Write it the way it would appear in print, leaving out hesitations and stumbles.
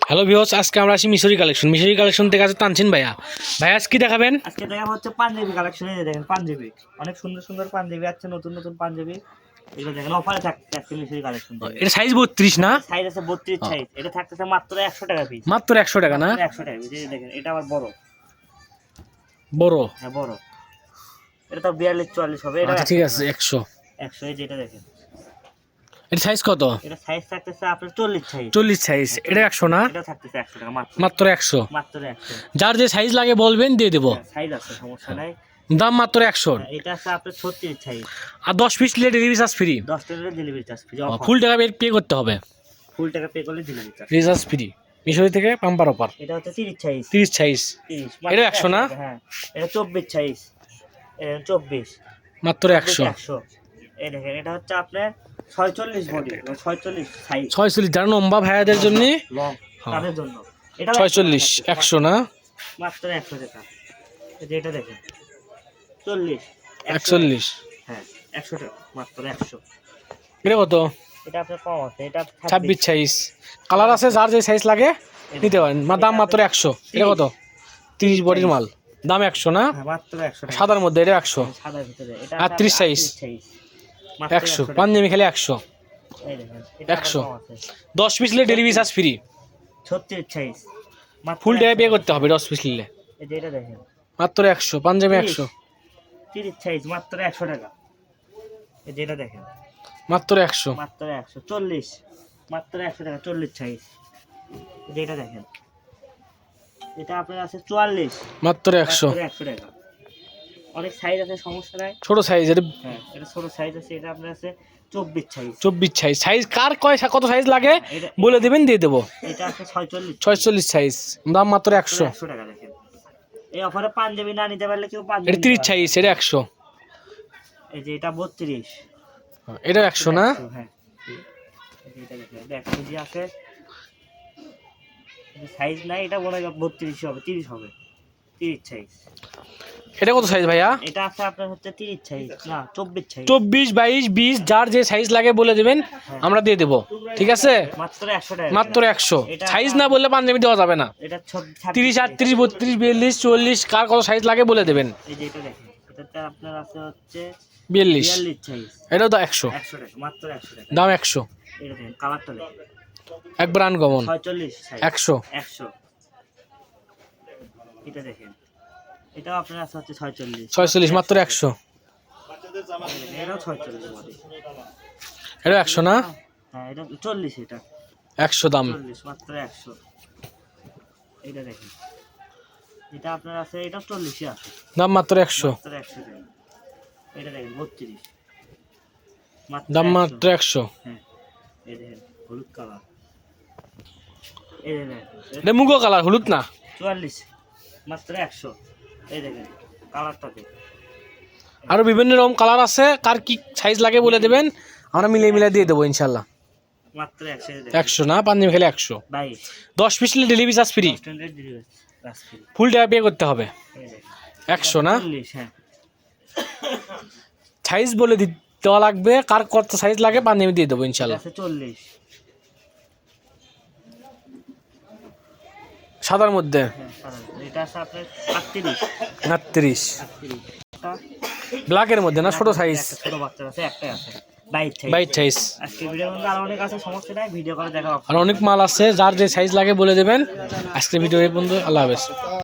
Hello viewers, আজকে আমরা আসি মিশরি কালেকশন থেকে আছে তানছিন ভাইয়া। ভাইয়া আজকে কি দেখাবেন? আজকে দেখা হচ্ছে পাঞ্জাবি কালেকশন। এই যে দেখেন পাঞ্জাবি, অনেক সুন্দর সুন্দর পাঞ্জাবি আছে, নতুন নতুন পাঞ্জাবি। এগুলো দেখেন অফারে থাকছে আজকে মিশরি কালেকশন থেকে। এটা সাইজ 32 না? সাইজ আছে 32 সাইজ। এটা থাকতেছে মাত্র 100 টাকা পিস। মাত্র 100 টাকা না? 100 টাকা। এই যে দেখেন এটা আবার বড় বড়। হ্যাঁ বড়। এটা তো 42 44 হবে। এটা আচ্ছা ঠিক আছে 100। 100 এই যেটা দেখেন। এর সাইজ কত? এটা সাইজ থাকতেছে আপনার 40 সাইজ। 40 সাইজ। এটা 100 না? এটা থাকতেছে 100 টাকা মাত্র। মাত্র 100। মাত্র 100। যার যে সাইজ লাগে বলবেন দিয়ে দেব। সাইজ আছে, সমস্যা নাই। দাম মাত্র 100। এটা আছে আপনার 36 সাইজ। আর 10 পিস নিলে ডেলিভারি চার্জ ফ্রি। 10 টাকা ডেলিভারি চার্জ ফ্রি। ফুল টাকা পে করতে হবে। ফুল টাকা পে করলে ডেলিভারি চার্জ রিচার্জ ফ্রি। মিশরি থেকে পাম্পার অফার। এটা হচ্ছে 30 সাইজ। 30 সাইজ। 30 এটা 100 না? হ্যাঁ এটা 24 সাইজ। 24 মাত্র 100। 100। এই দেখেন এটা হচ্ছে আপনার 46 বডি, 46 সাইজ। 46 যারা লম্বা ভাইয়াদের জন্য লং তাদের জন্য এটা 46 100 না? মাত্র 100 টাকা। এই যে এটা দেখেন 40 41। হ্যাঁ 100 টাকা মাত্র 100। এটা কত? এটা আপনার কম আছে। এটা 26 সাইজ। কালার আছে, যার যে সাইজ লাগে নিতে পারেন। দাম মাত্র 100। এটা কত? 30 বডির মাল। দাম 100 না? হ্যাঁ মাত্র 100 টাকা। সাদার মধ্যে এটা 100। সাদার ভিতরে এটা 38 সাইজ। 100 পাঞ্জাবি খেলে 100। এই দেখেন এটা 100 কম আছে। 10 পিস নিলে ডেলিভারি চার্জ ফ্রি। 36 সাইজ। ফুল টাকা পে করতে হবে 10 পিস নিলে। এই যে এটা দেখেন মাত্র 100 পাঞ্জাবি 100। 30 সাইজ মাত্র 100 টাকা। এই যে এটা দেখেন মাত্র 100। মাত্র 100। 40 মাত্র 100 টাকা 40 সাইজ। এই যে এটা দেখেন এটা আপনার আছে 44 মাত্র 100। 100 টাকা। অনেক সাইজ আছে, সমস্যা নাই। ছোট সাইজ। এটা হ্যাঁ এটা ছোট সাইজ আছে। এটা আপনার আছে 24 সাইজ। 24 সাইজ। সাইজ কার কত সাইজ লাগে এটা বলে দিবেন, দিয়ে দেবো। এটা আছে 46 46 সাইজ। দাম মাত্র 100। 100 টাকা। দেখেন এই অফারে পাঞ্জাবি না নিতে পারলে কেউ পাঞ্জাবি এটা 30 সাইজ। এটা 100। এই যে এটা 32। এটা 100 না? হ্যাঁ এটা দেখেন এটা 1 কেজি আছে। সাইজ নাই, এটা মনে হয় 32 হবে, 30 হবে। 30 সাইজ। এটা কত সাইজ ভাইয়া? এটা আছে আপনার হচ্ছে 30 সাইজ না 24 সাইজ। 24 22 20 যার যে সাইজ লাগে বলে দেবেন, আমরা দিয়ে দেবো। ঠিক আছে মাত্র 100 টাকা। মাত্র 100। সাইজ না বললে পাঞ্জাবি দেওয়া যাবে না। এটা 30 38 32 42 40 কার কত সাইজ লাগে বলে দেবেন। এই যে এটা দেখেন এটাতে আপনার আছে হচ্ছে 42 সাইজ। এটাও তো 100। 100 টাকা মাত্র 100 টাকা। দাম 100। এটা দেখেন কালারটা দেখেন একবার আনকমন। 46 সাইজ। 100। 100। এটা দেখেন এটাও আপনার আছে হচ্ছে 46 46 মাত্র 100। এটাও 46 বডি। এটা 100 না? হ্যাঁ এটা 40 এটা 100 দাম। 40 মাত্র 100। এটা দেখেন এটা আপনার আছে এটা 40 আছে। দাম মাত্র 100। মাত্র 100 টাকা। এটা দেখেন 32 দাম মাত্র 100। হ্যাঁ এই দেখেন হলুদ কালার। এই দেখেন এটা মুগো কালার, হলুদ না। 44 মাত্র 100। এই দেখেন কালারটা দেখেন আরো বিভিন্ন রকম কালার আছে, কার কি সাইজ লাগে বলে দেবেন, আমরা মিলিয়ে দিয়ে দেবো ইনশাল্লাহ। মাত্র 100। 100 না? পাঞ্জাবি খেলে 100। 22 10 পিস নিলে ডেলিভারি চার্জ ফ্রি। ফুল টাকা পে করতে হবে। 100 না? 40 হ্যাঁ সাইজ বলে দেওয়া লাগবে, কার কত সাইজ লাগে পাঞ্জাবি দিয়ে দেবো ইনশাল্লাহ। আছে 40 সাদার মধ্যে হ্যাঁ এটা আছে আপনার 38 38 38 ব্ল্যাকের মধ্যে না? ছোট সাইজ। ছোট বাচ্চা আছে একটাই আছে 22 বাইট সাইজ। আজকে ভিডিও মধ্যে আরো অনেক আছে, সমস্যা নাই, ভিডিও করে দেখা আর অনেক মাল আছে, যার যে সাইজ লাগে বলে দেবেন। আজকে ভিডিও এই পর্যন্ত। আল্লাহ হাফেজ।